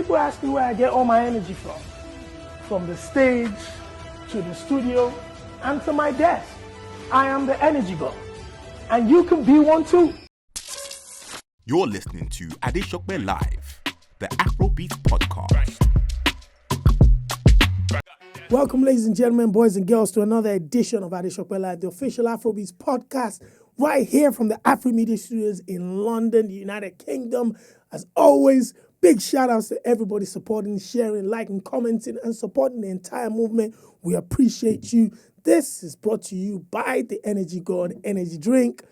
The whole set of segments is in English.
People ask me where I get all my energy from the stage to the studio and to my desk. I am the energy god, and you can be one too. You're listening to Adeshokwe Live, the Afrobeats podcast. Welcome, ladies and gentlemen, boys and girls, to another edition of Adeshokwe Live, the official Afrobeats podcast, right here from the Afromedia Studios in London, the United Kingdom. As always, big shout outs to everybody supporting, sharing, liking, commenting, and supporting the entire movement. We appreciate you. This is brought to you by the Energy God Energy Drink.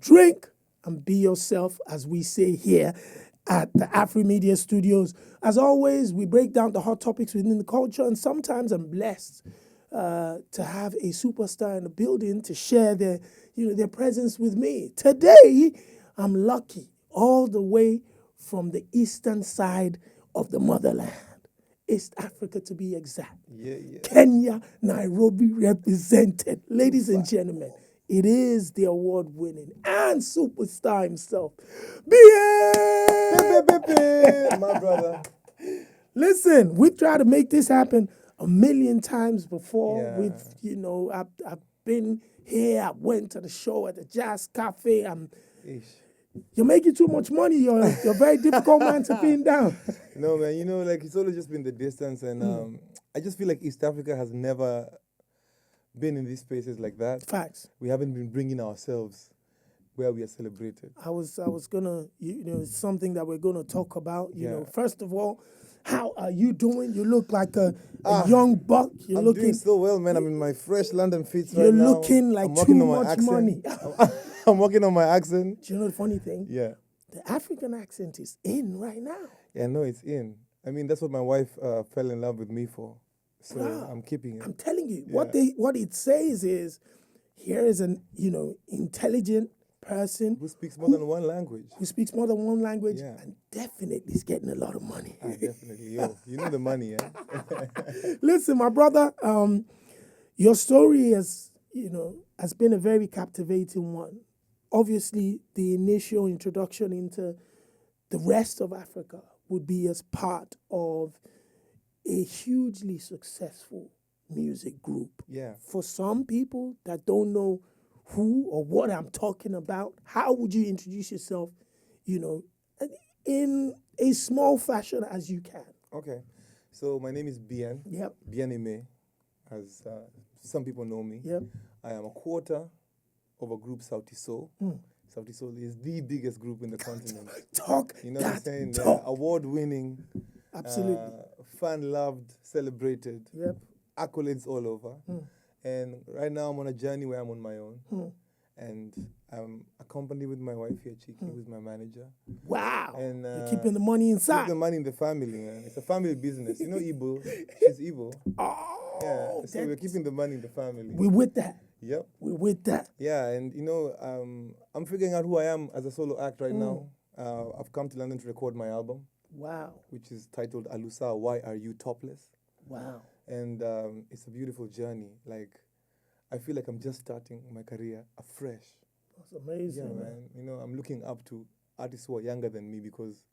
Drink and be yourself, as we say here at the Afromedia Studios. As always, we break down the hot topics within the culture, and sometimes I'm blessed to have a superstar in the building to share their presence with me. Today, I'm lucky, all the way from the eastern side of the motherland, East Africa to be exact. Kenya, Nairobi represented. Ladies and gentlemen, it is the award-winning and superstar himself, BN! My brother. Listen, we tried to make this happen a million times before. Yeah. I've been here. I went to the show at the Jazz Cafe. You're making too much money. You're a very difficult man to pin down. No, man, it's always just been the distance, and I just feel like East Africa has never been in these spaces like that. Facts. We haven't been bringing ourselves where we are celebrated. I was gonna, it's something that we're gonna talk about. You know, first of all, how are you doing? You look like a young buck. I'm doing so well, man. I'm in my fresh London fits right now. You're looking like too much money. I'm working on my accent. Do you know the funny thing? Yeah. The African accent is in right now. Yeah, no, it's in. I mean, that's what my wife fell in love with me for. So Wow. I'm keeping it. I'm telling you, what it says is, here is an intelligent person Who speaks more than one language. and definitely is getting a lot of money. Definitely. Yo, you know the money, yeah? Listen, my brother, your story has been a very captivating one. Obviously, the initial introduction into the rest of Africa would be as part of a hugely successful music group. Yeah. For some people that don't know who or what I'm talking about, how would you introduce yourself, in a small fashion as you can? Okay. So my name is Bien. Yep. Bien Aime, as some people know me. Yep. I am a quarter of a group, Sauti Sol. Sauti Sol is the biggest group in the continent. Talk. You know what I'm saying? Talk. Award-winning, Absolutely. fan-loved, celebrated, Yep. accolades all over. And right now I'm on a journey where I'm on my own. And I'm accompanied with my wife here, Chiki, who's my manager. Wow. And You're keeping the money inside. keep the money in the family, man. It's a family business. You know Igbo? She's Igbo. Oh, Yeah, so we're keeping the money in the family. we're with that. Yep. We're with that. Yeah, and I'm figuring out who I am as a solo act right now. I've come to London to record my album, Wow. which is titled Alusa, Why Are You Topless? Wow. And it's a beautiful journey. Like, I feel like I'm just starting my career afresh. That's amazing. Yeah, man. I'm looking up to artists who are younger than me because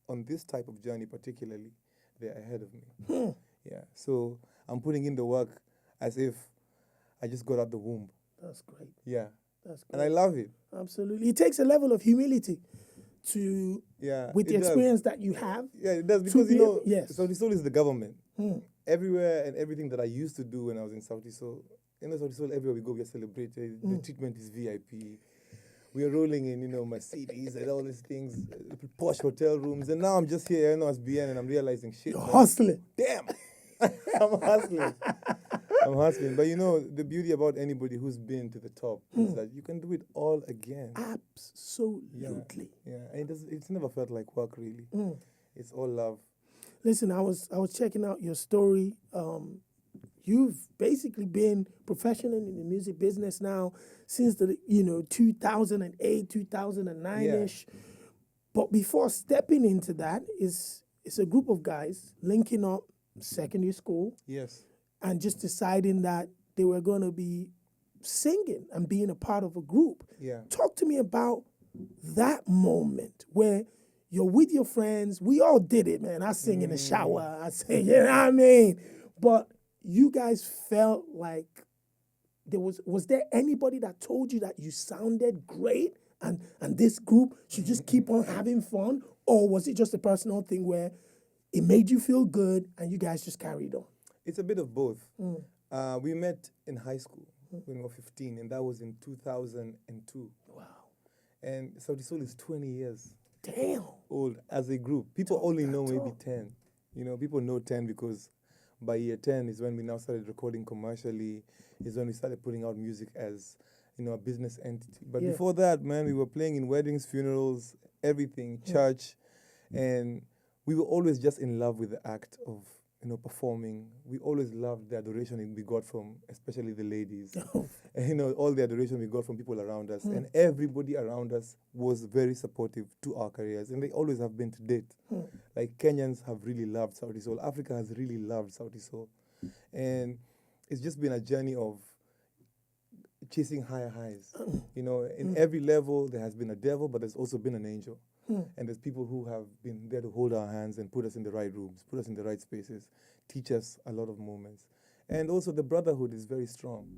on this type of journey particularly, they're ahead of me. Yeah, so I'm putting in the work as if I just got out the womb. That's great. Yeah, That's great. and I love it. Absolutely. It takes a level of humility with the it does. experience that you have. Yeah, it does because yes. Sauti Sol is the government. Everywhere and everything that I used to do when I was in Sauti Sol, Sauti Sol, everywhere we go, we are celebrated. The treatment is VIP. We are rolling in, Mercedes and all these things, posh hotel rooms. And now I'm just here, as BN, and I'm realizing shit. You're hustling. Damn. I'm hustling. But the beauty about anybody who's been to the top is that you can do it all again. Absolutely. Yeah. And it's never felt like work, really. It's all love. Listen, I was checking out your story. You've basically been professional in the music business now since the 2008, 2009-ish. Yeah. But before stepping into that, it's a group of guys linking up secondary school. Yes. And just deciding that they were going to be singing and being a part of a group. Yeah. Talk to me about that moment where you're with your friends. We all did it, man. I sing in the shower. I sing, you know what I mean? But you guys felt like was there anybody that told you that you sounded great and this group should just keep on having fun? Or was it just a personal thing where it made you feel good and you guys just carried on? It's a bit of both. We met in high school when we were 15, and that was in 2002. Wow. And Sauti Sol is 20 years Damn. old as a group. People only know maybe 10. You know, people know 10 because by year 10 is when we now started recording commercially, is when we started putting out music as, you know, a business entity. But before that, man, we were playing in weddings, funerals, everything, church, and we were always just in love with the act of, you know, performing. We always loved the adoration we got from, especially the ladies. And, you know, all the adoration we got from people around us. And everybody around us was very supportive to our careers. And they always have been to date. Like, Kenyans have really loved Sauti Sol. Africa has really loved Sauti Sol. And it's just been a journey of chasing higher highs. You know, in every level, there has been a devil, but there's also been an angel. And there's people who have been there to hold our hands and put us in the right rooms, put us in the right spaces, teach us a lot of moments. And also the brotherhood is very strong.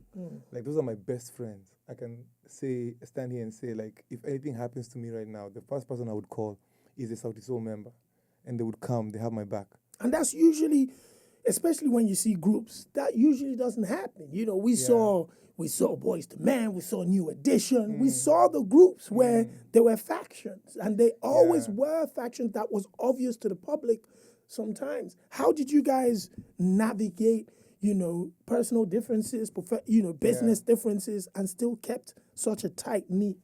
Like, those are my best friends. I can stand here and say, like, if anything happens to me right now, the first person I would call is a Sauti Sol member. And they would come, they have my back. And that's usually, especially when you see groups, that usually doesn't happen. You know, we saw Boys to Men, we saw New Edition, we saw the groups where there were factions, and they always were factions that was obvious to the public sometimes. How did you guys navigate, you know, personal differences, business differences, and still kept such a tight-knit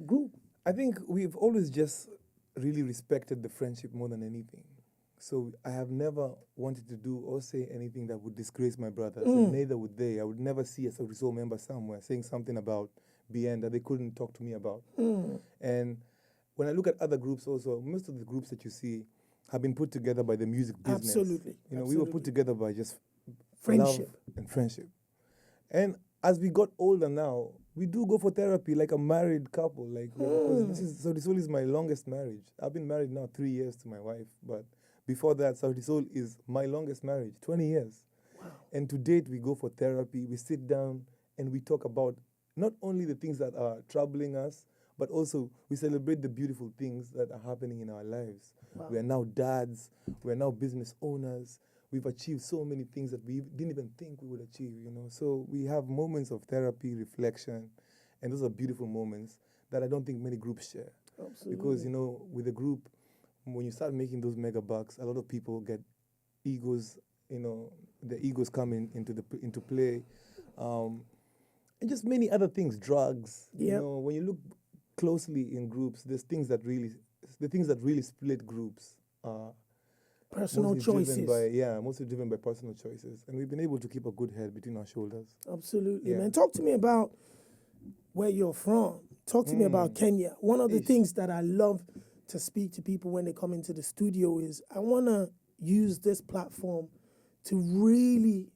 group? I think we've always just really respected the friendship more than anything. So I have never wanted to do or say anything that would disgrace my brothers, and neither would they. I would never see a Sauti Sol member somewhere saying something about BN that they couldn't talk to me about. And when I look at other groups also, most of the groups that you see have been put together by the music business. Absolutely. You know, we were put together by just Friendship. love and friendship. And as we got older now, we do go for therapy like a married couple. Like, because Sauti Sol is my longest marriage. I've been married now 3 years to my wife, but before that, Sauti Sol is my longest marriage, 20 years. Wow. And to date, we go for therapy, we sit down, and we talk about not only the things that are troubling us, but also we celebrate the beautiful things that are happening in our lives. Wow. We are now dads, we are now business owners, we've achieved so many things that we didn't even think we would achieve, you know. So we have moments of therapy, reflection, and those are beautiful moments that I don't think many groups share. Absolutely. Because, you know, with a group, when you start making those mega bucks, a lot of people get egos, you know, the egos come into play. And just many other things, drugs. You know, when you look closely in groups, the things that really split groups are personal choices. Mostly driven by personal choices. And we've been able to keep a good head between our shoulders. Absolutely, man. Talk to me about where you're from. Talk to me about Kenya. One of the things that I love to speak to people when they come into the studio is I want to use this platform to really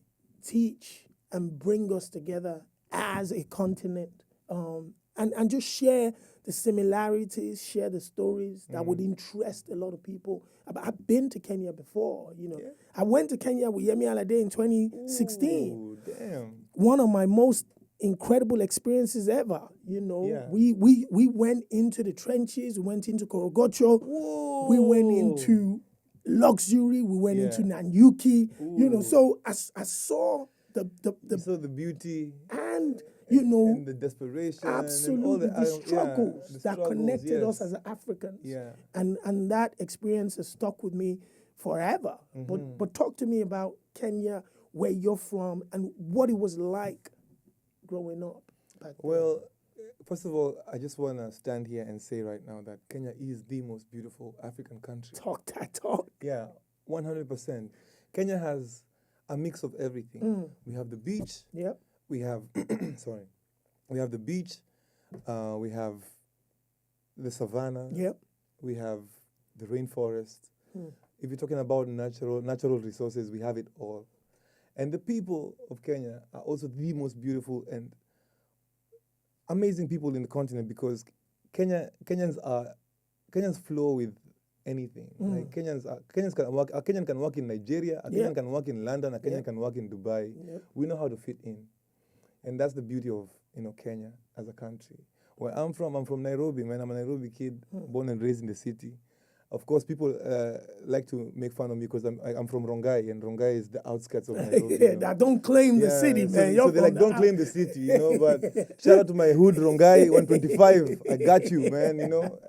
teach and bring us together as a continent, and just share the similarities, share the stories that would interest a lot of people. I've been to Kenya before, you know. Yeah. I went to Kenya with Yemi Alade in 2016. Ooh, damn. One of my most incredible experiences ever, you know. Yeah. We went into the trenches, we went into Korogocho, we went into luxury, we went into Nanyuki, you know. So I saw you saw the beauty and you know, and the desperation, absolutely, and all the struggles that connected us as Africans, and that experience has stuck with me forever. But talk to me about Kenya, where you're from, and what it was like growing up back then. Well, first of all, I just want to stand here and say right now that Kenya is the most beautiful African country. Talk that talk. Yeah, 100%. Kenya has a mix of everything. We have the beach. Yep. We have, we have the beach. We have the savannah. Yep. We have the rainforest. If you're talking about natural resources, we have it all. And the people of Kenya are also the most beautiful and amazing people in the continent, because Kenyans flow with anything. Like Kenyans can work. A Kenyan can work in Nigeria. A Kenyan can work in London. A Kenyan can work in Dubai. We know how to fit in, and that's the beauty of Kenya as a country. Where I'm from Nairobi, man. I'm a Nairobi kid, born and raised in the city. Of course, people like to make fun of me because I'm from Rongai, and Rongai is the outskirts of Nairobi. That don't claim the city, man. So they like don't claim the city, But shout out to my hood, Rongai 125. I got you, man,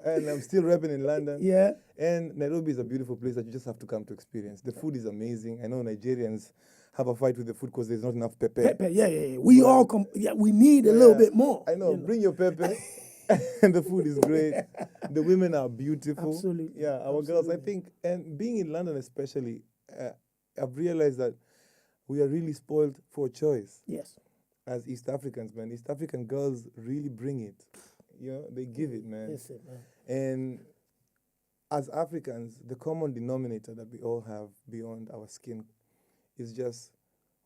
And I'm still rapping in London. Yeah. And Nairobi is a beautiful place that you just have to come to experience. The food is amazing. I know Nigerians have a fight with the food because there's not enough pepper. Pepper, yeah. We need a little bit more. I know. Bring your pepper. And the food is great. The women are beautiful. Absolutely. Yeah, our girls, I think, and being in London especially, I've realized that we are really spoiled for choice. Yes. As East Africans, man. East African girls really bring it. They give it, man. That's it, man. And as Africans, the common denominator that we all have beyond our skin is just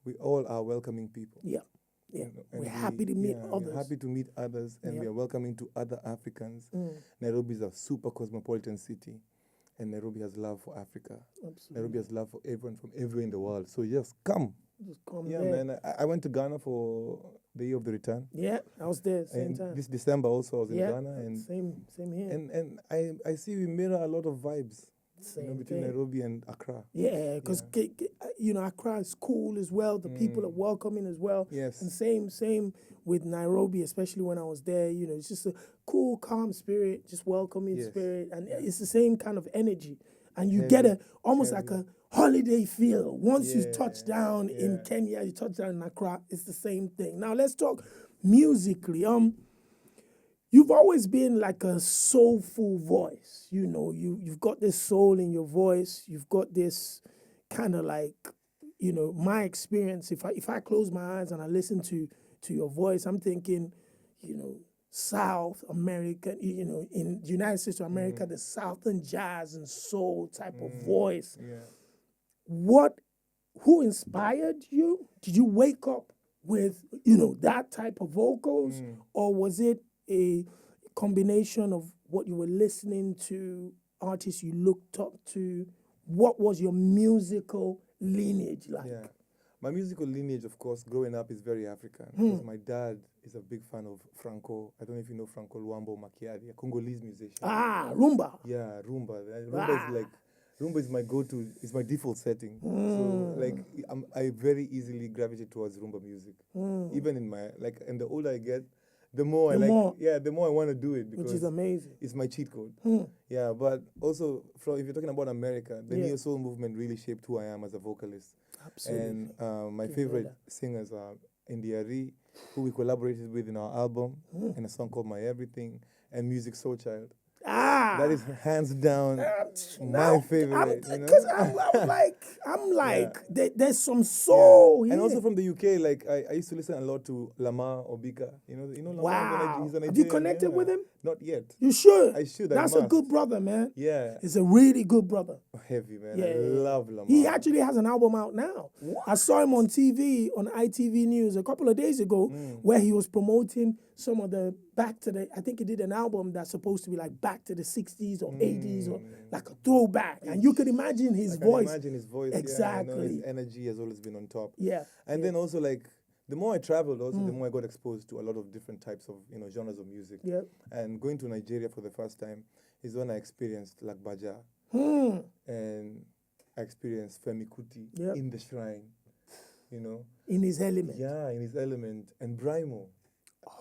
we all are welcoming people. Yeah. Yeah, we're happy to meet others. We're happy to meet others, and we are welcoming to other Africans. Nairobi is a super cosmopolitan city, and Nairobi has love for Africa. Absolutely. Nairobi has love for everyone from everywhere in the world. So just come. Just come Yeah, there. man. I went to Ghana for the year of the return. Yeah, I was there same And time. this December also I was in Ghana. And same here. And I see we mirror a lot of vibes. Same between thing. Nairobi and Accra. Yeah, because Accra is cool as well. The people are welcoming as well. Yes. And same with Nairobi, especially when I was there. It's just a cool, calm spirit, just welcoming spirit, and it's the same kind of energy. And you get almost like a holiday feel. Once you touch down in Kenya, you touch down in Accra, it's the same thing. Now let's talk musically. You've always been like a soulful voice. You've got this soul in your voice. You've got this kind of like, my experience. If I close my eyes and I listen to your voice, I'm thinking, South America, in the United States of America, the Southern jazz and soul type of voice. Yeah. Who inspired you? Did you wake up with, that type of vocals? Or was it a combination of what you were listening to, artists you looked up to? What was your musical lineage like? Yeah. My musical lineage, of course, growing up is very African. Because my dad is a big fan of Franco. I don't know if you know Franco Luambo Makiadi, a Congolese musician. Ah, rumba. Yeah, rumba. Rumba is my go-to, it's my default setting. So, I very easily gravitate towards rumba music. Even and the older I get, the more I want to do it because which is amazing. It's my cheat code. Yeah, but also if you're talking about America, the neo soul movement really shaped who I am as a vocalist. Absolutely. And my favorite singers are Ndiari, who we collaborated with in our album, in a song called My Everything, and Music Soul Child. That is hands down my favorite. Because I'm like, there's some soul here. And also from the UK, I used to listen a lot to Lamar Obika. You know Lamar? Wow. He's a Have you Nigerian, connected with him? Not yet. You should. I should. That's a good brother, man. Yeah. He's a really good brother. Heavy, man. Yeah. I love Lamar. He actually has an album out now. What? I saw him on TV, on ITV News a couple of days ago, where he was promoting some of the I think he did an album that's supposed to be like back to the 60s or 80s or like a throwback. And you could imagine his voice. Exactly. Yeah, his energy has always been on top. Yeah. And then also the more I traveled also, the more I got exposed to a lot of different types of, genres of music. Yeah. And going to Nigeria for the first time is when I experienced Baja. And I experienced Femi Kuti in the shrine, In his element. Yeah, in his element. And Brymo.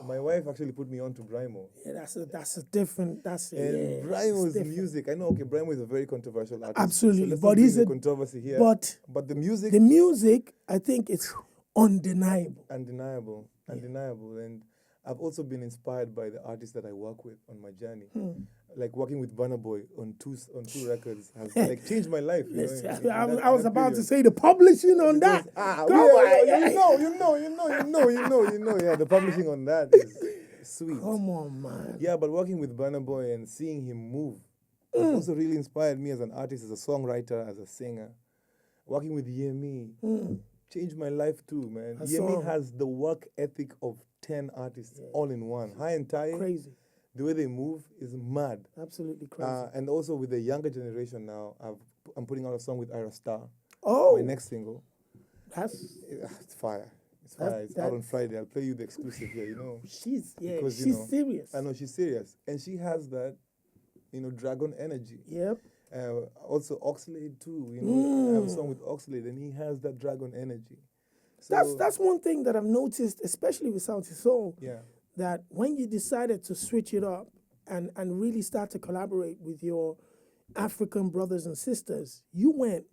My wife actually put me on to Brymo. Yeah, that's a different. Brymo's music. I know. Okay, Brymo is a very controversial artist. Absolutely, so but he's a controversy here. But the music. The music, I think, it's undeniable. Undeniable, and I've also been inspired by the artists that I work with on my journey. Like working with Burna Boy on two records has changed my life. I was about to say the publishing on that. Yeah, the publishing on that is sweet. Come on, man. Yeah, but working with Burna Boy and seeing him move also really inspired me as an artist, as a songwriter, as a singer. Working with Yemi changed my life too, man. Yemi has the work ethic of 10 artists all in one. High and tight. Crazy. The way they move is mad. Absolutely crazy. And also with the younger generation now, I'm putting out a song with Ira Star. Oh. My next single. It's fire. It's fire. It's out on Friday. I'll play you the exclusive here, you know. She's serious. I know she's serious. And she has that, dragon energy. Yep. Also Oxlade too, I have a song with Oxlade and he has that dragon energy. So That's one thing that I've noticed, especially with Sauti Sol. Yeah. That when you decided to switch it up and really start to collaborate with your African brothers and sisters, you went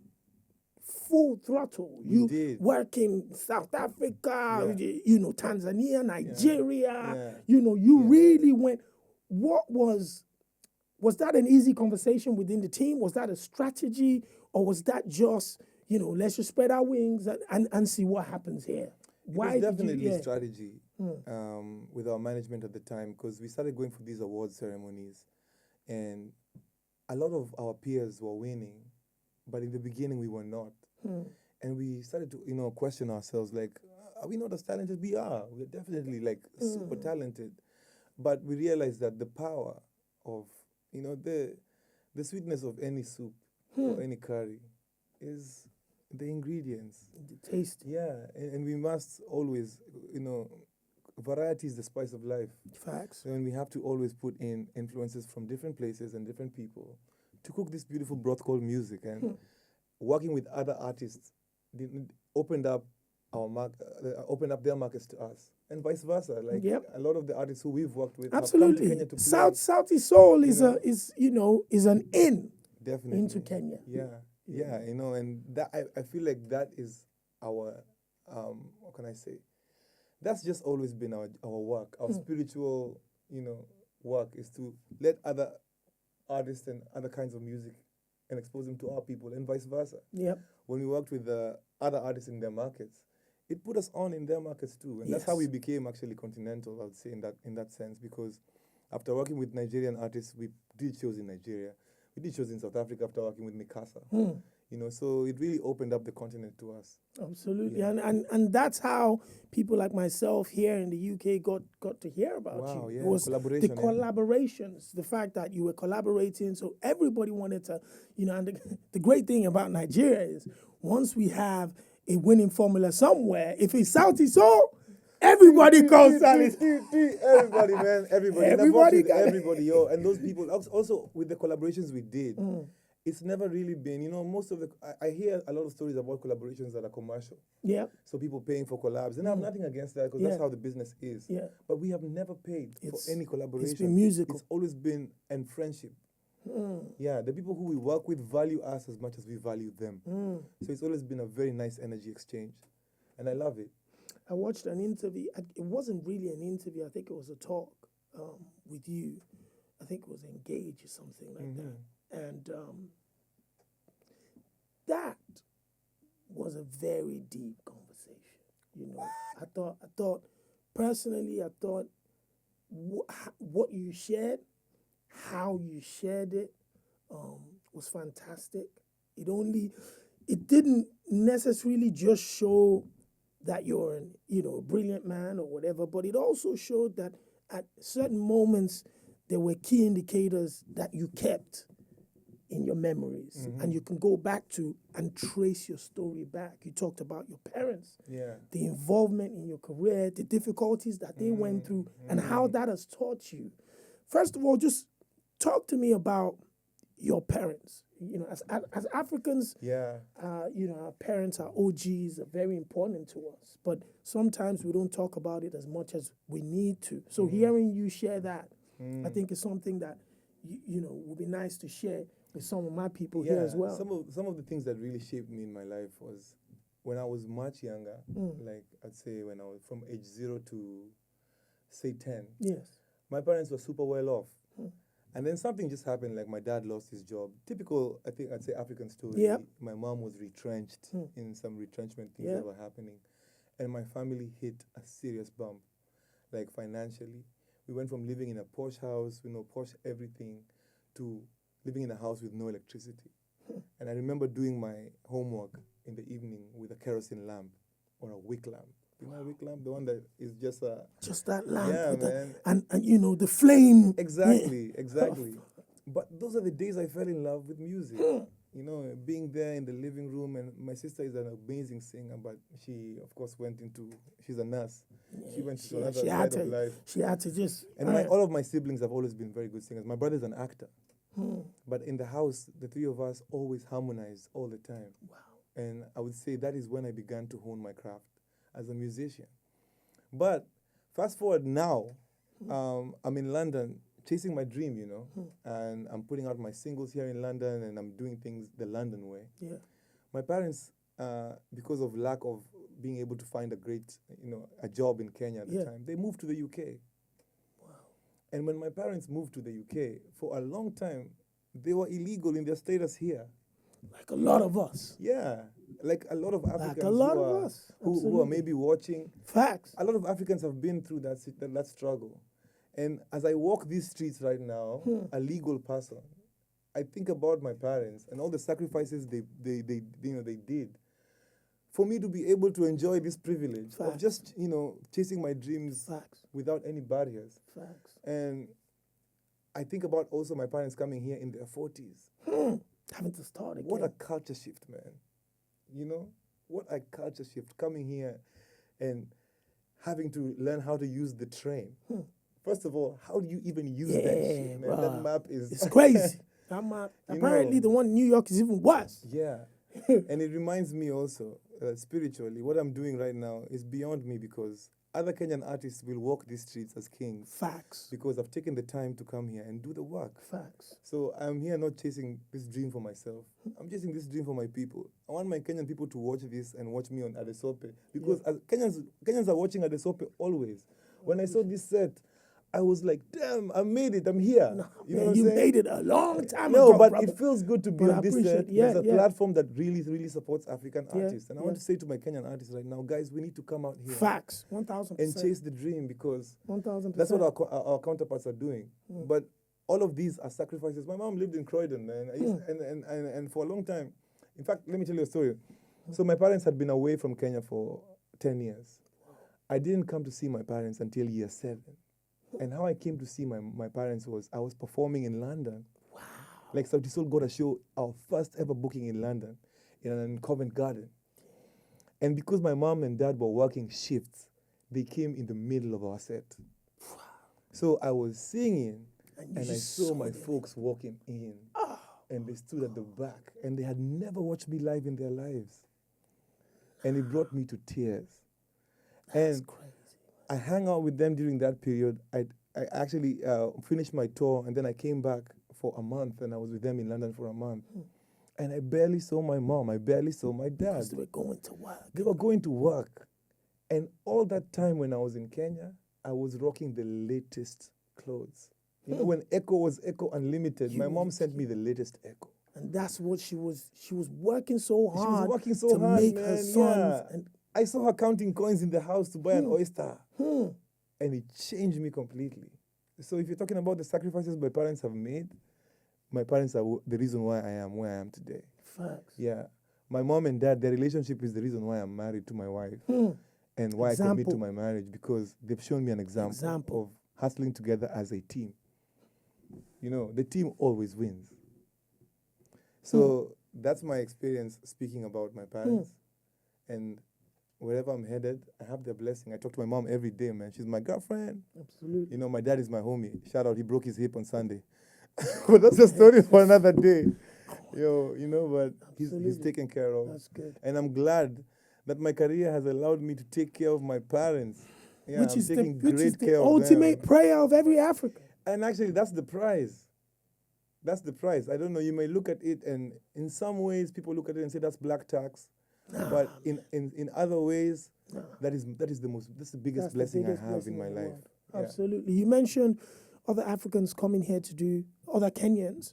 full throttle. You did. work in South Africa, Tanzania, Nigeria. Yeah. You really went. What was that an easy conversation within the team? Was that a strategy, or was that just let's just spread our wings and see what happens here? It was definitely strategy with our management at the time, because we started going for these award ceremonies and a lot of our peers were winning, but in the beginning we were not. And we started to, question ourselves, like, are we not as talented? We are. We're definitely super talented. But we realized that the power of, the sweetness of any soup or any curry is the ingredients. The taste. Yeah, and we must always, variety is the spice of life. Facts. And we have to always put in influences from different places and different people to cook this beautiful broth called music. And working with other artists opened up their markets to us, and vice versa. A lot of the artists who we've worked with absolutely have come to Kenya to play. Sauti Sol is an in definitely into Kenya. Yeah, and that I feel like that is our what can I say? That's just always been our work. Our spiritual, work is to let other artists and other kinds of music and expose them to our people, and vice versa. Yep. When we worked with the other artists in their markets, it put us on in their markets too, and that's how we became actually continental. I would say in that sense, because after working with Nigerian artists, we did shows in Nigeria. We did shows in South Africa after working with Mikasa. So it really opened up the continent to us. Absolutely. Yeah. And that's how people like myself here in the UK got to hear about Wow, you. yeah, It was collaboration, the yeah. collaborations, the fact that you were collaborating, so everybody wanted to, and the great thing about Nigeria is once we have a winning formula somewhere, if it's Sauti Sol, everybody calls Sauti. Everybody, man, everybody. And I've worked Everybody with got it. everybody, yo. And those people, also with the collaborations we did, it's never really been, most of I hear a lot of stories about collaborations that are commercial. Yeah. So people paying for collabs. And I have nothing against that, because that's how the business is. Yeah. But we have never paid for any collaboration. It's been musical. It's always been, and friendship. Yeah, the people who we work with value us as much as we value them. So it's always been a very nice energy exchange. And I love it. I watched an interview. It wasn't really an interview. I think it was a talk with you. I think it was Engage or something like that. And that was a very deep conversation. I thought personally, what you shared, how you shared it, was fantastic. It didn't necessarily just show that you're a brilliant man or whatever, but it also showed that at certain moments there were key indicators that you kept in your memories, and you can go back to and trace your story back. You talked about your parents, the involvement in your career, the difficulties that they went through, and how that has taught you. First of all, just talk to me about your parents. As Africans, our parents, our OGs are very important to us, but sometimes we don't talk about it as much as we need to. So hearing you share that, I think is something that would be nice to share with some of my people here as well. Some of the things that really shaped me in my life was when I was much younger, like I'd say when I was from age 0 to say 10. Yes. My parents were super well off. And then something just happened, like my dad lost his job. Typical, I think I'd say African story. Yep. My mom was retrenched in some retrenchment things that were happening. And my family hit a serious bump, like financially. We went from living in a posh house, posh everything, to living in a house with no electricity. And I remember doing my homework in the evening with a kerosene lamp or a wick lamp. You know, wick lamp, the one that is just Just that lamp. yeah, with man. And you know, the flame. Exactly. But those are the days I fell in love with music. You know, being there in the living room, and my sister is an amazing singer, but she, of course, she's a nurse. She went to another side of life. She had to just. And all of my siblings have always been very good singers. My brother's an actor. But in the house, the three of us always harmonized all the time. Wow. And I would say that is when I began to hone my craft as a musician. But fast forward now, I'm in London chasing my dream, you know, and I'm putting out my singles here in London, and I'm doing things the London way. Yeah. My parents, because of lack of being able to find a job in Kenya at the time, they moved to the UK. Wow. And when my parents moved to the UK, for a long time, they were illegal in their status here. Like a lot of us. Yeah, like a lot of Africans Like a lot of us. who are maybe watching. Facts. A lot of Africans have been through that struggle. And as I walk these streets right now, a legal person, I think about my parents and all the sacrifices they did for me to be able to enjoy this privilege of just, chasing my dreams without any barriers. Facts. And I think about also my parents coming here in their 40s. Having to start again. What a culture shift, man. You know? What a culture shift. Coming here and having to learn how to use the train. First of all, how do you even use that shit, man? That map is... It's crazy. That map. Apparently the one in New York is even worse. Yeah. And it reminds me also, spiritually, what I'm doing right now is beyond me, because other Kenyan artists will walk these streets as kings. Facts. Because I've taken the time to come here and do the work. Facts. So I'm here not chasing this dream for myself. I'm chasing this dream for my people. I want my Kenyan people to watch this and watch me on Adesope. Because as Kenyans are watching Adesope always. When I saw this set, I was like, damn, I made it. I'm here. No, you know what I'm you saying? made it a long time ago. No, but brother. it feels good to be on this set. There's a platform that really, really supports African artists. And I want to say to my Kenyan artists right now, guys, we need to come out here. Facts. 1,000%. And chase the dream, because 1,000%. that's what our counterparts are doing. But all of these are sacrifices. My mom lived in Croydon, man. And for a long time, in fact, let me tell you a story. So my parents had been away from Kenya for 10 years. I didn't come to see my parents until year 7. And how I came to see my parents was I was performing in London. Wow. Like Sauti Sol got a show, our first ever booking in London, in Covent Garden. And because my mom and dad were working shifts, they came in the middle of our set. Wow. So I was singing, and I saw my folks walking in. Oh. And they stood at the back, and they had never watched me live in their lives. And it brought me to tears. That's crazy. I hung out with them during that period. I actually finished my tour, and then I came back for a month, and I was with them in London for a month. And I barely saw my mom. I barely saw my dad. Because they were going to work. They were going to work. And all that time when I was in Kenya, I was rocking the latest clothes. You know, when Echo was Echo Unlimited, my mom sent me the latest Echo. And that's what she was working so hard. She was working so to hard, make man. her sons. Yeah. And I saw her counting coins in the house to buy an oyster. And it changed me completely. So if you're talking about the sacrifices my parents have made, my parents are the reason why I am where I am today. Facts. Yeah. My mom and dad, their relationship is the reason why I'm married to my wife. And why I commit to my marriage, because they've shown me an example of hustling together as a team. You know, the team always wins. So that's my experience speaking about my parents. And wherever I'm headed, I have their blessing. I talk to my mom every day, man. She's my girlfriend. Absolutely. You know, my dad is my homie. Shout out, he broke his hip on Sunday. But that's a story for another day. But he's taken care of. That's good. And I'm glad that my career has allowed me to take care of my parents. Yeah, which is the of ultimate them. prayer of every African. And actually, that's the prize. That's the prize. I don't know, you may look at it, and in some ways, people look at it and say that's black tax. But in other ways, that's the biggest blessing I have in my life. Absolutely. You mentioned other Africans coming here to do, other Kenyans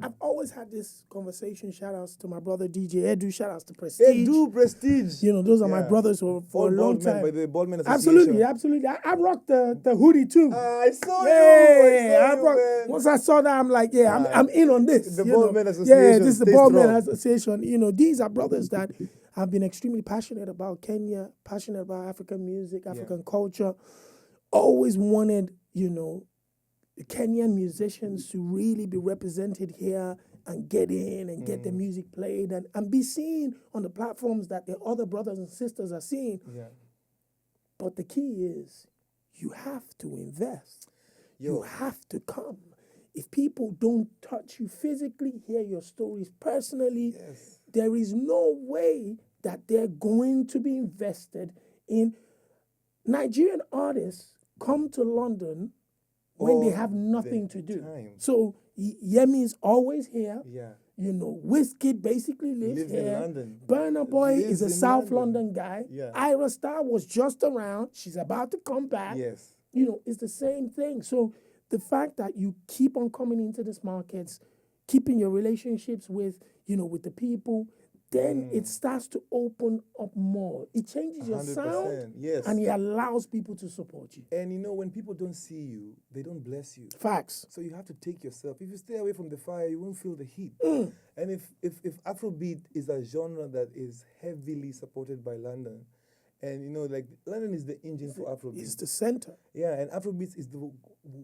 I've always had this conversation. Shout outs to my brother DJ Edu. Shout outs to Prestige. Edu, Prestige. You know, those are my brothers for All a long bald men time. by the Bald Men Association. Absolutely. I rocked the hoodie too. I saw Yeah, you. Man. once I saw that, I'm like, I'm in on this. The you Bald know. Men Association. Yeah, this is the stay Bald Men strong. Association. You know, these are brothers that have been extremely passionate about Kenya, passionate about African music, African culture. Always wanted, you know, the Kenyan musicians to really be represented here and get in and get the music played and be seen on the platforms that the other brothers and sisters are seeing. Yeah. But the key is you have to invest. You have to come. If people don't touch you physically, hear your stories personally, there is no way that they're going to be invested in. Nigerian artists come to London when they have nothing to do. So Yemi is always here. Yeah. You know, Wizkid basically lives here. in London. Burna Boy is a in South London. London guy. Yeah. Ira Star was just around. She's about to come back. Yes. You know, it's the same thing. So the fact that you keep on coming into these markets, keeping your relationships with, you know, with the people, then it starts to open up more. It changes your 100%, sound, yes. and it allows people to support you. And you know, when people don't see you, they don't bless you. Facts. So you have to take yourself. If you stay away from the fire, you won't feel the heat. And if Afrobeat is a genre that is heavily supported by London, and you know, like London is the engine for Afrobeat. It's the center. Yeah, and Afrobeats is the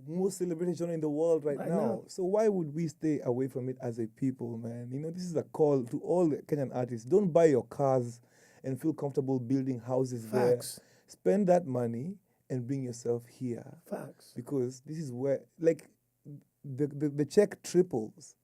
most celebrated genre in the world right now. So why would we stay away from it as a people, man? You know, this is a call to all the Kenyan artists. Don't buy your cars and feel comfortable building houses Facts. there. Spend that money and bring yourself here. Facts. Because this is where, like, the check triples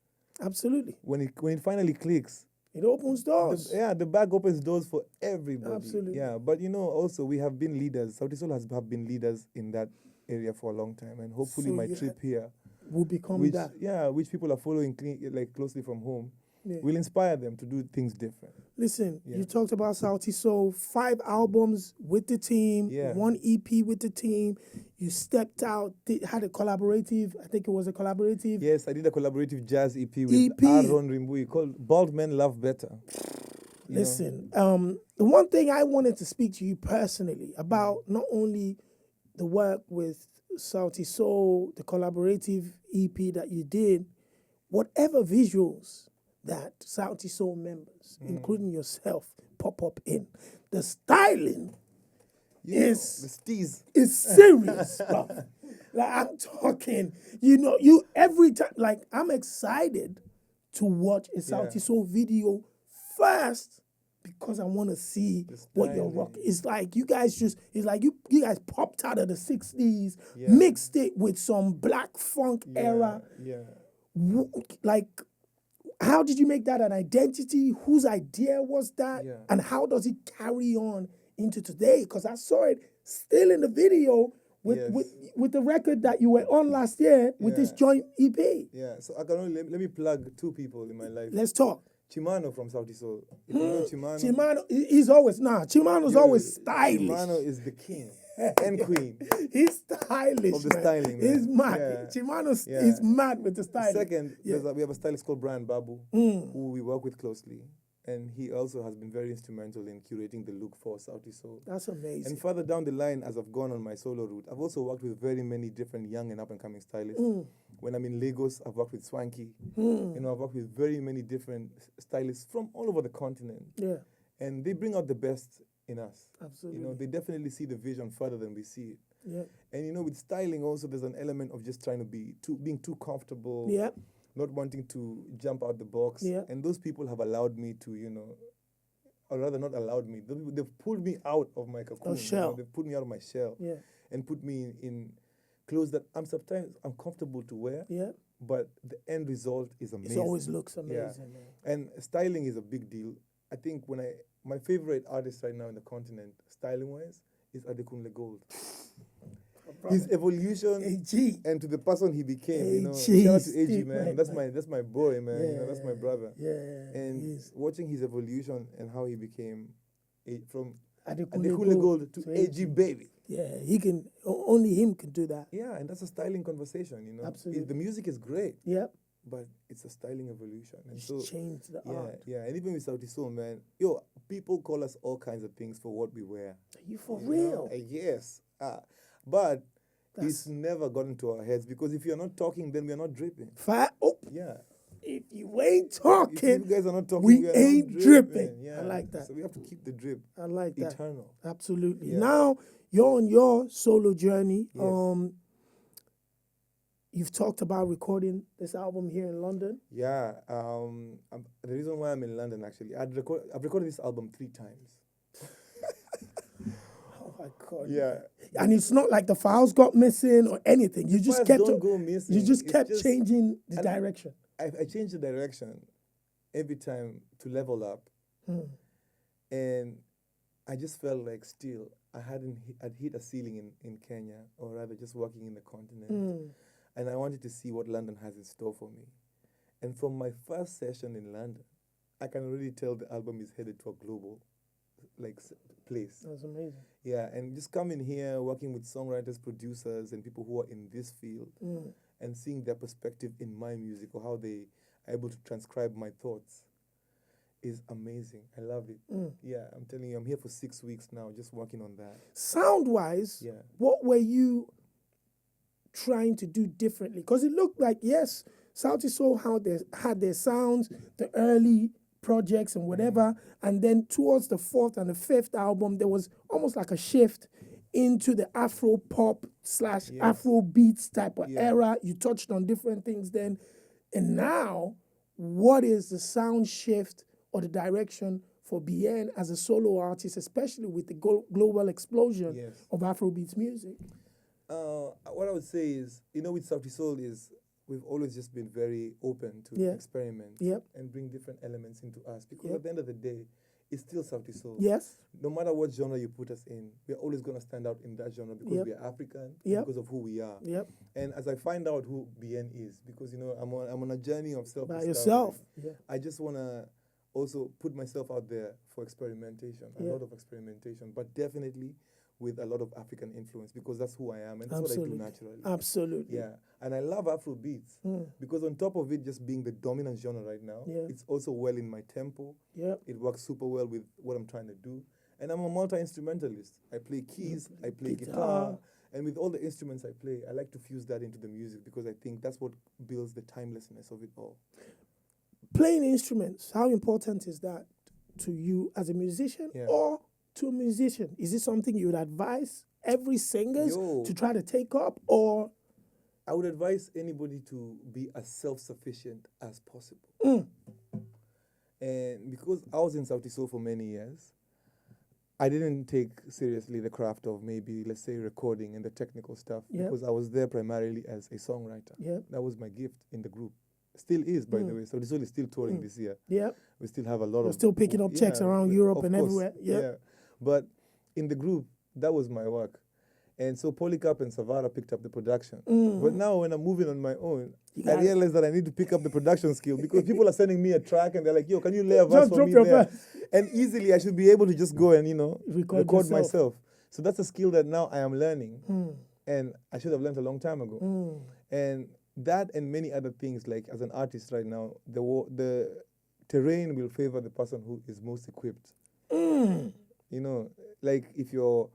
Absolutely. when it finally clicks. It opens doors. The bag opens doors for everybody. Absolutely. Yeah, but you know, also we have been leaders. Sauti Sol have been leaders in that area for a long time, and hopefully So my you trip here, will become which that. which people are following like closely from home, will inspire them to do things different. Listen, you talked about Sauti Sol, 5 albums with the team, 1 EP with the team. You stepped out, had a collaborative, I think it was a collaborative. Yes, I did a collaborative jazz EP with Aaron Rimbui called Bald Men Love Better. Listen, the one thing I wanted to speak to you personally about, not only the work with Sauti Sol, the collaborative EP that you did, whatever visuals that Sauti Sol members, including yourself, pop up in, the styling is serious, bro. Like, I'm talking, you know, you every time, like, I'm excited to watch a Sauti Sol video first because I want to see what you're rocking. It's like you guys you guys popped out of the 60s, mixed it with some black funk era. Like, how did you make that an identity? Whose idea was that? And how does it carry on into today? Because I saw it still in the video with the record that you were on last year with this joint EP. Yeah, so I can only let me plug 2 people in my life. Let's talk. Chimano from Sauti Sol. If you know Chimano. Chimano's always stylish. Chimano is the king and queen. He's stylish. Of the styling, man. He's mad. Yeah. Chimano is mad with the styling. Second, we have a stylist called Brian Babu, who we work with closely. And he also has been very instrumental in curating the look for Sauti Sol. That's amazing. And further down the line, as I've gone on my solo route, I've also worked with very many different young and up-and-coming stylists. When I'm in Lagos, I've worked with Swanky. You know, I've worked with very many different stylists from all over the continent. Yeah. And they bring out the best in us. Absolutely. You know, they definitely see the vision further than we see it. Yeah. And you know, with styling also, there's an element of just trying to being too comfortable. Yeah. Not wanting to jump out the box. Yeah. And those people have allowed me to, you know, or rather not allowed me, they've pulled me out of my cocoon. Shell. You know, they've put me out of my shell. Yeah. And put me in clothes that I'm comfortable to wear. Yeah. But the end result is amazing. It always looks amazing. Yeah. And styling is a big deal. I think my favorite artist right now in the continent, styling-wise, is Adekunle Gold. His evolution and to the person he became, you know. Shout out to AG, man. That's my boy, man. You know, that's my brother. Yeah. And watching his evolution and how he became from Adekunle Gold to AG baby. Yeah, only him can do that. Yeah, and that's a styling conversation, you know. Absolutely. The music is great. Yep. but it's a styling evolution. And It's so, changed the yeah, art. yeah. And even with Sauti Sol, man, people call us all kinds of things for what we wear. Are you for You real? know? Yes. But it's That's- never gotten to our heads because if you're not talking, then we're not dripping. Oh, Yeah. if you ain't If you talking, guys are not talking, we are ain't not dripping. Yeah. I like that. So we have to keep the drip I like that. eternal. Absolutely. Yeah. Now you're on your solo journey. Yes. You've talked about recording this album here in London. Yeah. The reason why I'm in London actually, I've recorded this album 3 times. Oh my God. Yeah. And it's not like the files got missing or anything. You just Files kept don't go missing. You just It's kept just- changing the and direction. I changed the direction every time to level up, and I just felt like still I'd hit a ceiling in Kenya, or rather just working in the continent, and I wanted to see what London has in store for me. And from my first session in London, I can already tell the album is headed to a global place. That's amazing. Yeah, and just coming here, working with songwriters, producers, and people who are in this field, and seeing their perspective in my music or how they are able to transcribe my thoughts is amazing. I love it. Yeah, I'm telling you, I'm here for 6 weeks now, just working on that. Sound-wise, Yeah. what were you trying to do differently? Because it looked like, yes, Sauti Sol had their sounds, the early projects and whatever, and then towards the 4th and the 5th album, there was almost like a shift into the Afro pop / Afro beats type of era. You touched on different things then. And now, what is the sound shift or the direction for BN as a solo artist, especially with the global explosion of Afrobeats music? What I would say is, with Sauti Sol is we've always just been very open to experiment and bring different elements into us because at the end of the day, it's still Sauti Sol. Yes. No matter what genre you put us in, we're always going to stand out in that genre because we are African, because of who we are. And as I find out who BN is, because I'm on a journey of self-discovery. By yourself. I just want to also put myself out there for experimentation, a lot of experimentation, but definitely with a lot of African influence because that's who I am and that's what I do naturally. Absolutely. Yeah, and I love Afrobeats because on top of it just being the dominant genre right now, it's also well in my tempo. It works super well with what I'm trying to do. And I'm a multi-instrumentalist. I play keys, I play guitar, and with all the instruments I play, I like to fuse that into the music because I think that's what builds the timelessness of it all. Playing instruments, how important is that to you as a musician or to a musician? Is it something you would advise every singers to try to take up, or? I would advise anybody to be as self-sufficient as possible. And because I was in Sauti Sol for many years, I didn't take seriously the craft of maybe, let's say, recording and the technical stuff because I was there primarily as a songwriter. That was my gift in the group. Still is, by the way. Sauti Sol is still touring this year. We still have a lot You're still picking up checks around Europe and everywhere. But in the group, that was my work. And so Polycarp and Savara picked up the production. But now when I'm moving on my own, I realize that I need to pick up the production skill because people are sending me a track and they're like, yo, can you lay a verse for me there? And easily I should be able to just go and, record myself. So that's a skill that now I am learning. And I should have learned a long time ago. And that and many other things, like as an artist right now, the terrain will favor the person who is most equipped. Like if you're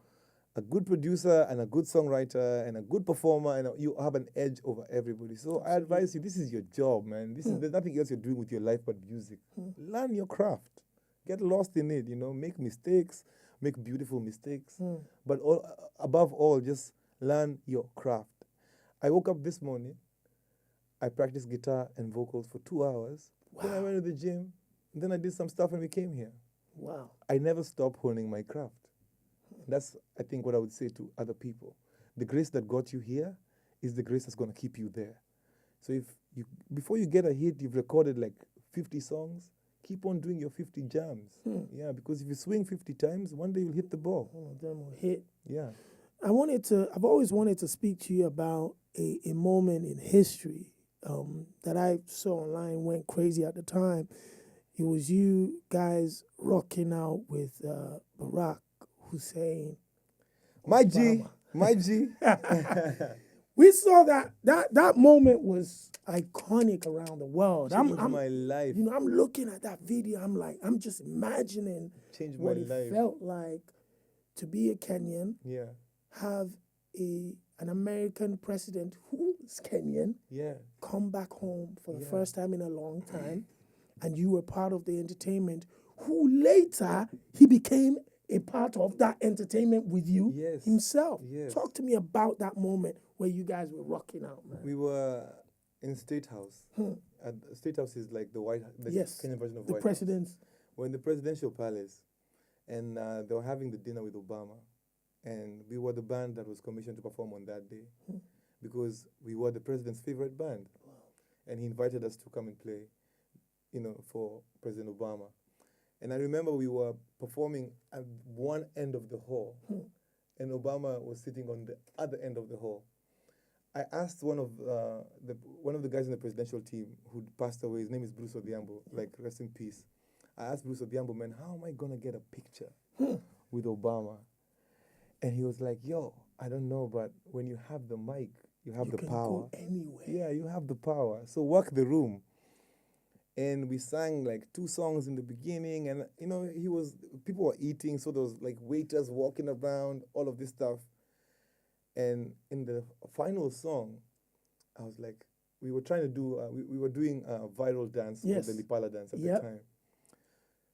a good producer and a good songwriter and a good performer, and you have an edge over everybody. So I advise you, this is your job, man. There's nothing else you're doing with your life but music. Learn your craft. Get lost in it, make mistakes, make beautiful mistakes. But above all, just learn your craft. I woke up this morning, I practiced guitar and vocals for 2 hours. Then I went to the gym, and then I did some stuff and we came here. Wow. I never stopped honing my craft. That's, I think, what I would say to other people. The grace that got you here is the grace that's going to keep you there. So before you get a hit, you've recorded like 50 songs, keep on doing your 50 jams. Yeah, because if you swing 50 times, one day you'll hit the ball. One of them will hit. Yeah. I've always wanted to speak to you about a moment in history that I saw online, went crazy at the time. It was you guys rocking out with Barack Hussein. My G. we saw that moment was iconic around the world. Changed my life. You know, I'm looking at that video. I'm just imagining Changed what my it life. felt like to be a Kenyan, Yeah. have an American president who is Kenyan, Yeah. come back home for the Yeah. first time in a long time, and you were part of the entertainment, who later he became a part of that entertainment with you Yes. himself. Yes. Talk to me about that moment where you guys were rocking out, man. We were in State House. State House is like the Yes, Kenyan version of the White president's. House. We're in the presidential palace, and they were having the dinner with Obama, and we were the band that was commissioned to perform on that day, because we were the president's favorite band, and he invited us to come and play, you know, for President Obama. And I remember we were performing at one end of the hall, and Obama was sitting on the other end of the hall. I asked one of the guys in the presidential team who passed away. His name is Bruce Odhiambo. Like, rest in peace. I asked Bruce Odhiambo, man, how am I gonna get a picture with Obama? And he was like, yo, I don't know, but when you have the mic, you have the can power. go anywhere. Yeah, you have the power. So work the room. And we sang like 2 songs in the beginning, and you know, people were eating, so there was like waiters walking around, all of this stuff. And in the final song, I was like, we were trying to do, we were doing a viral dance, Yes. called the Lipala dance at Yep. the time.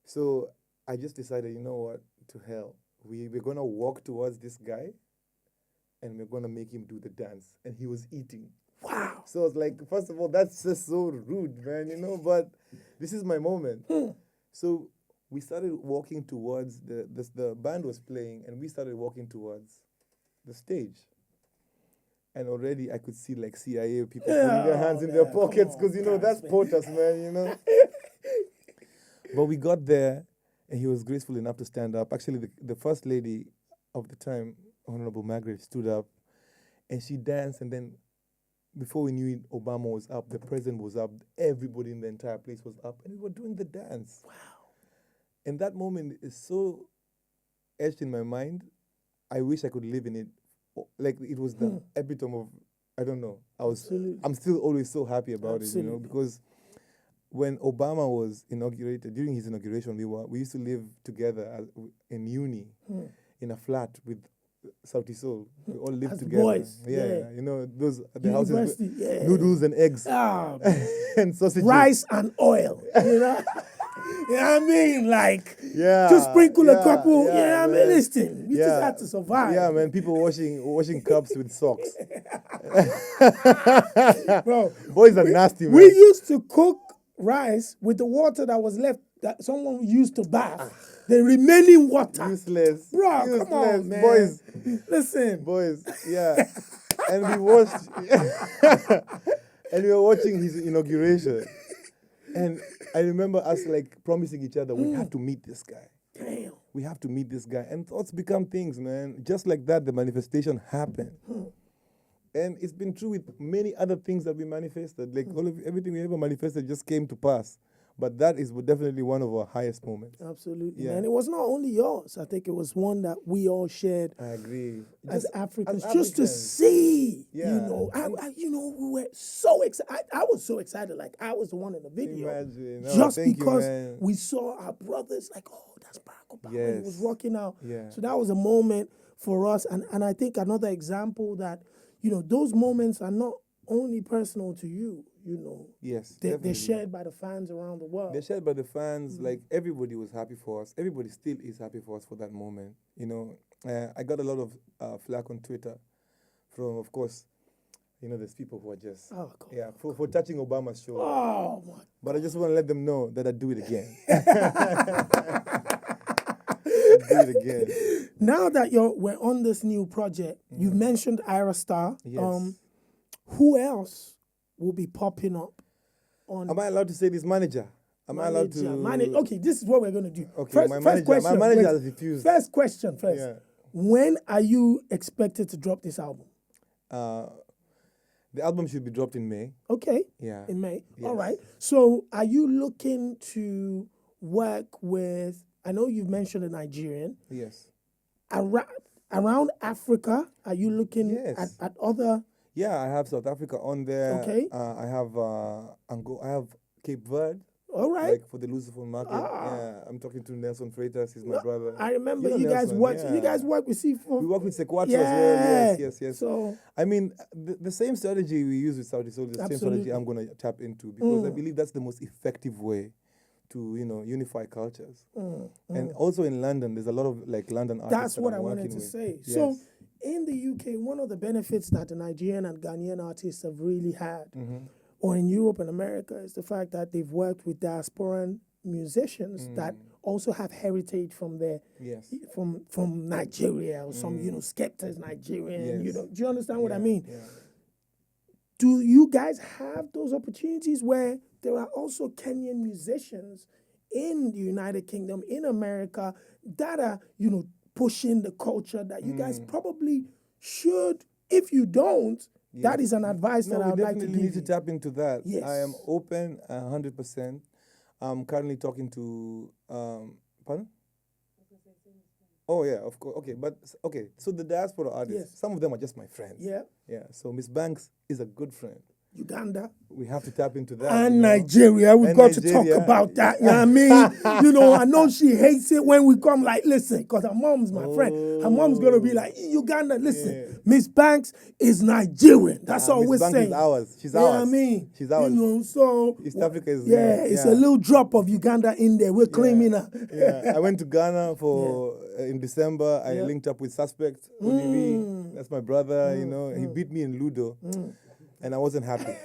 So I just decided, you know what, to hell. We're gonna walk towards this guy, and we're gonna make him do the dance. And he was eating. Wow. So I was like, first of all, that's just so rude, man, you know, but this is my moment. So we started walking towards the band was playing, and we started walking towards the stage. And already I could see like CIA people putting their hands in their man, pockets, come because, you know, on, that's man. POTUS, man, you know. But we got there, and he was graceful enough to stand up. Actually, the first lady of the time, Honorable Margaret, stood up, and she danced, and then before we knew it, Obama was up, the president was up, everybody in the entire place was up, and we were doing the dance. Wow. And that moment is so etched in my mind. I wish I could live in it. Like, it was the epitome of, I don't know. Absolutely. I'm still always so happy about it, you know, Absolutely. because when Obama was inaugurated, during his inauguration, we used to live together in uni, in a flat with Sauti Sol. We all lived As together. boys, Yeah, yeah. you know, the houses University, with yeah. noodles and eggs Ah, and sausages. rice and oil, you know? You know what I mean? Like, Yeah, just sprinkle a yeah, couple, yeah, you know what I mean? man. Listen, you just had to survive. Yeah, man. People washing cups with socks. Bro, Boys are nasty, man. we used to cook rice with the water that was left that someone used to bath. The remaining water. Useless. Bro, Useless. come on, man. Boys. Listen. Boys, yeah. And we watched and we were watching his inauguration. And I remember us like promising each other, we have to meet this guy. Damn. We have to meet this guy. And thoughts become things, man. Just like that, the manifestation happened. And it's been true with many other things that we manifested. Like everything we ever manifested just came to pass. But that is definitely one of our highest moments. Absolutely, Yeah. man. It was not only yours. I think it was one that we all shared I agree. as Africans, as just to Africans. see, Yeah. you know. You know, we were so excited. I was so excited, like I was the one in the video. Imagine. Oh, Just thank you, because man. we saw our brothers, like, oh, that's Barack Obama. He was Yes. rocking out. Yeah. So that was a moment for us. And I think another example that, you know, those moments are not only personal to you, you know. Yes, They're definitely. shared by the fans around the world. They're shared by the fans. Like, everybody was happy for us. Everybody still is happy for us for that moment. You know, I got a lot of flack on Twitter from, of course, you know, there's people who are just, Oh, God. yeah, for touching Obama's shoulder. Oh, my. But I just want to let them know that I do it again. Do it again. Now that we're on this new project, you've mentioned Ira Star. Yes. Who else will be popping up on Am I allowed to say this, manager? Am I allowed to? Okay, this is what we're going to do. Okay, my manager wait. has refused. First question first. Yeah. When are you expected to drop this album? The album should be dropped in May. Okay. Yeah. In May. Yes. All right. So are you looking to work with, I know you've mentioned a Nigerian, Yes. around Africa? Are you looking Yes. at other Yeah, I have South Africa on there. Okay. I have I have Cape Verde. All right. Like for the Lucifer market. Yeah, I'm talking to Nelson Freitas. He's my brother. I remember know you guys Nelson, worked. yeah. You guys work with C4. We work with Sequatro Yeah. as well. Yes. So I mean, the same strategy we use with Sauti Sol is the same strategy I'm going to tap into because I believe that's the most effective way to unify cultures. And also in London, there's a lot of like London artists. that's that what I'm I wanted working to with. say. Yes. So in the UK, one of the benefits that the Nigerian and Ghanaian artists have really had, or in Europe and America, is the fact that they've worked with diasporan musicians that also have heritage from their Yes. from Nigeria, or some Skepta's Nigerian. Yes. Do you understand what I mean? Yeah. Do you guys have those opportunities where there are also Kenyan musicians in the United Kingdom, in America, that are, pushing the culture that you guys probably should? If you don't, that is an advice that I would we like to definitely give need to you. tap into that. Yes. I am open 100%. I'm currently talking to, pardon? Oh yeah, of course. Okay, so the diaspora artists, Yes. some of them are just my friends. Yeah. Yeah. So Miss Banks is a good friend. Uganda. We have to tap into that. And you know? Nigeria, we've And got to Nigeria. talk about that. You know what I mean? I know she hates it when we come like, listen, because her mom's my friend. Her mom's going to be like, Uganda, listen, Yeah. Miss Banks is Nigerian. That's all Miss we're Banks saying. is ours. She's You know ours. what I mean? She's ours. So East Africa is it's a little drop of Uganda in there. We're claiming her. Yeah, I went to Ghana for in December. I linked up with Suspect ODB. That's my brother. He beat me in Ludo, and I wasn't happy.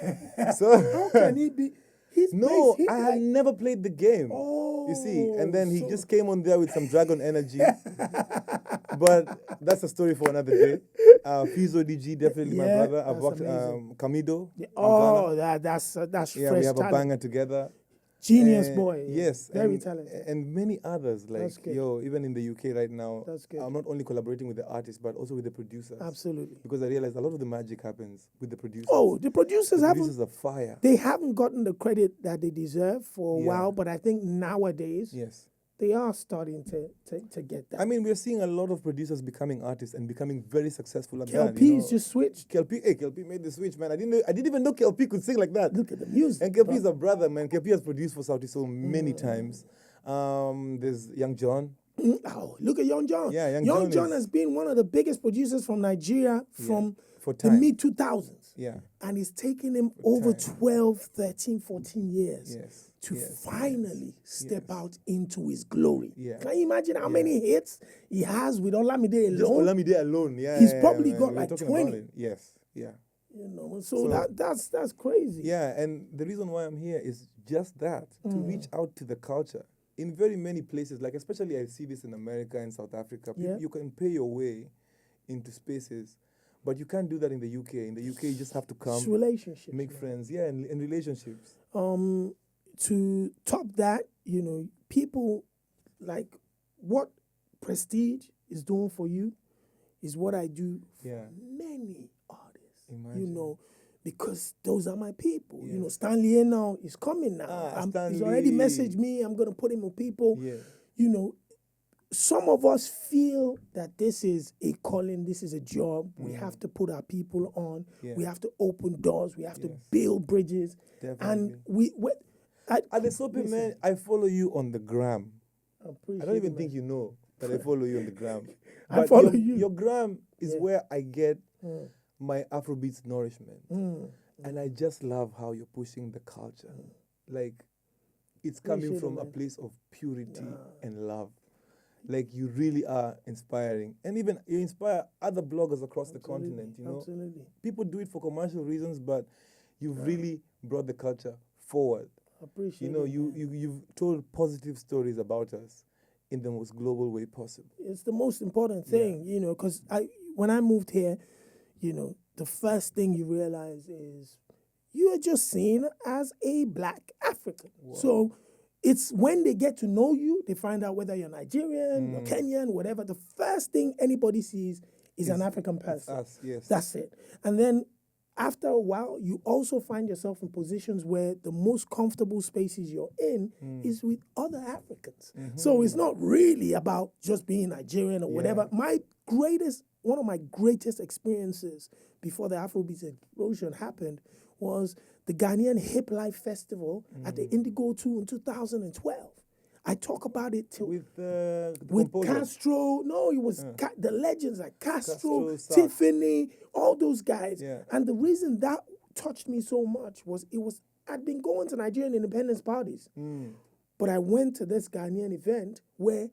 So How can he be? He's no, based- I had never played the game. You see, and then he just came on there with some dragon energy. But that's a story for another day. Fizo DG, definitely my Yeah, brother. I've that's worked amazing. Kamido. Oh, that's Yeah, fresh we have talent. a banger together. Genius boy. Yes. Very and, talented. And many others. Like, That's good. even in the UK right now, That's good. I'm not only collaborating with the artists, but also with the producers. Absolutely. Because I realize a lot of the magic happens with the producers. Oh, the producers the haven't. producers are fire. They haven't gotten the credit that they deserve for a Yeah. while, but I think nowadays Yes. they are starting to get that. I mean, we're seeing a lot of producers becoming artists and becoming very successful at that. KLP's just switched. KLP made the switch, man. I didn't even know KLP could sing like that. Look at the music. And KLP is a brother, man. KLP has produced for Sauti Sol many times. There's Young John. Oh, look at Young John. Yeah, Young John has been one of the biggest producers from Nigeria from for the time. mid-2000s. Yeah. And it's taken him over 12, 13, 14 years Yes. to Yes. finally step out into his glory. Yeah. Can you imagine how many hits he has with Olamide Just alone? Olamide alone, yeah. He's yeah, probably man. got We were like talking 20. about it. Yes, yeah. So that's crazy. Yeah, and the reason why I'm here is just that, to reach out to the culture. In very many places, like especially I see this in America and South Africa, you can pay your way into spaces, but you can't do that in the UK. In the UK, you just have to come, It's relationships. make friends, and relationships. To top that, people like what Prestige is doing for you is what I do for Yeah. many artists. Imagine. Because those are my people. Yes. Stanley now is coming now. He's already Stanley. messaged me. I'm gonna put him with people. Yeah. Some of us feel that this is a calling, this is a job. We have to put our people on. Yeah. We have to open doors. We have to Yes. build bridges. Definitely. And At the Soapy Man, I follow you on the gram. I don't even think you know that I follow you on the gram. I But follow your, you. Your gram is where I get my Afrobeats nourishment. And I just love how you're pushing the culture. Like, it's coming Appreciate from it, a man. place of purity and love. Like, you really are inspiring. And even you inspire other bloggers across the continent, Absolutely. People do it for commercial reasons, but you've really brought the culture forward. Appreciate You've told positive stories about us in the most global way possible. It's the most important thing, because when I moved here, the first thing you realize is you are just seen as a black African. So it's when they get to know you, they find out whether you're Nigerian, you're Kenyan, whatever. The first thing anybody sees is an African person. Us, yes. That's it. And then after a while, you also find yourself in positions where the most comfortable spaces you're in is with other Africans. So it's not really about just being Nigerian or whatever. My greatest one of my greatest experiences before the Afrobeats explosion happened was the Ghanaian Hip Life Festival at the Indigo 2 in 2012. I talk about it till With Castro. No, it was the legends like Castro, Castro, Tiffany, all those guys. Yeah. And the reason that touched me so much was I'd been going to Nigerian independence parties, but I went to this Ghanaian event where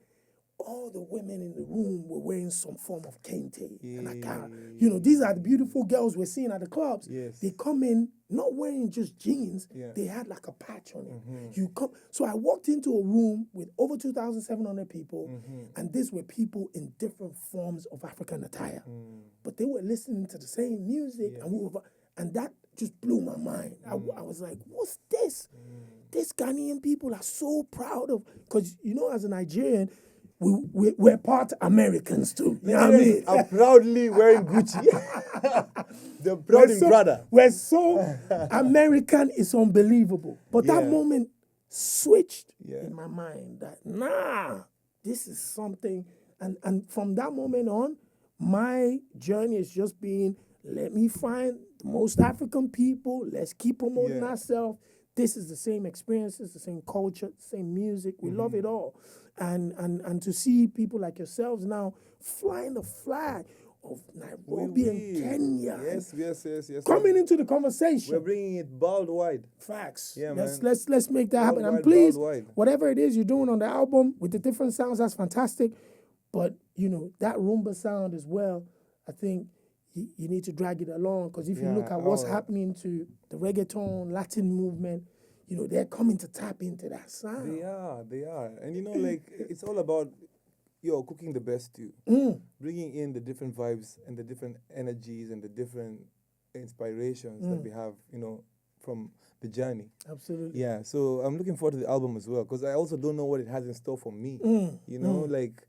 all the women in the room were wearing some form of kente and akara. You know, these are the beautiful girls we're seeing at the clubs. Yes. They come in not wearing just jeans. Yeah. They had like a patch on it. So I walked into a room with over 2,700 people, and these were people in different forms of African attire, but they were listening to the same music, and that just blew my mind. I was like, "What's this? These Ghanaian people are so proud of," because you know, as a Nigerian, we're part Americans too. You know what I mean? I'm proudly wearing Gucci. The proud brother. We're so American, it's unbelievable. But that Yeah. moment switched Yeah. in my mind that, this is something. And from that moment on, my journey has just been, let me find the most African people. Let's keep promoting ourselves. This is the same experiences, the same culture, the same music. We love it all. And to see people like yourselves now flying the flag of Nairobi and Kenya. Yes. Coming into the conversation. We're bringing it worldwide. Facts. Yeah, let's make that happen. And Worldwide, please, worldwide. whatever it is you're doing on the album with the different sounds, that's fantastic. But, you know, that rumba sound as well, I think you need to drag it along. Because if you look at what's happening to the reggaeton, Latin movement, you know, they're coming to tap into that sound. They are. And you know, like, it's all about, cooking the best stew. Bringing in the different vibes and the different energies and the different inspirations that we have, from the journey. Absolutely. Yeah, so I'm looking forward to the album as well, because I also don't know what it has in store for me. Like,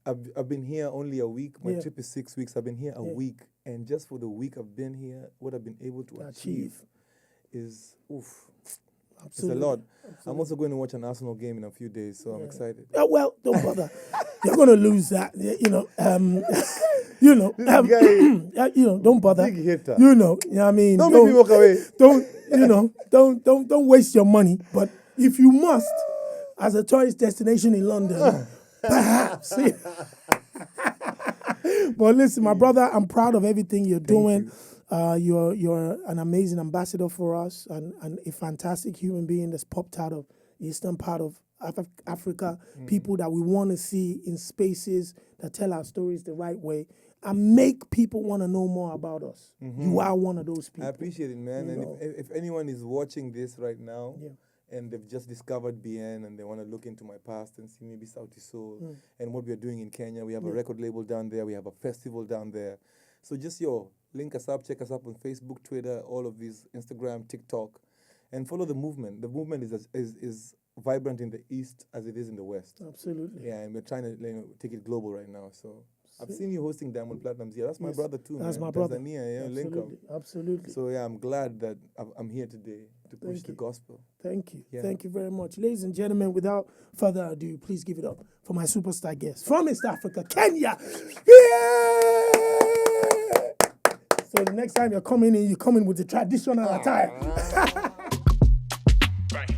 I've been here only a week. My trip is 6 weeks. I've been here a week. And just for the week I've been here, what I've been able to achieve is, it's a lot. I'm also going to watch an Arsenal game in a few days, so I'm excited. Well, don't bother. You're going to lose that, don't bother. Big hitter. You know what I mean? Don't make me walk away. Don't waste your money. But if you must, as a tourist destination in London, perhaps. But listen, my brother, I'm proud of everything you're doing. You're an amazing ambassador for us and a fantastic human being that's popped out of the eastern part of Africa. People that we want to see in spaces that tell our stories the right way and make people want to know more about us. You are one of those people. I appreciate it, man. And if anyone is watching this right now, and they've just discovered BN and they want to look into my past and see maybe Sauti Sol and what we're doing in Kenya. We have a record label down there. We have a festival down there. So just link us up, check us up on Facebook, Twitter, all of these, Instagram, TikTok, and follow the movement. The movement is vibrant in the East as it is in the West. Absolutely. Yeah, and we're trying to take it global right now. So I've seen you hosting Diamond Platinums here. That's my brother too, That's man. my brother. Tanzania, link up. Absolutely. So yeah, I'm glad that I'm here today to push the gospel. Thank you. Yeah. Thank you very much. Ladies and gentlemen, without further ado, please give it up for my superstar guest from East Africa, Kenya. Yeah! So the next time you're coming in, you come in with the traditional attire. Right.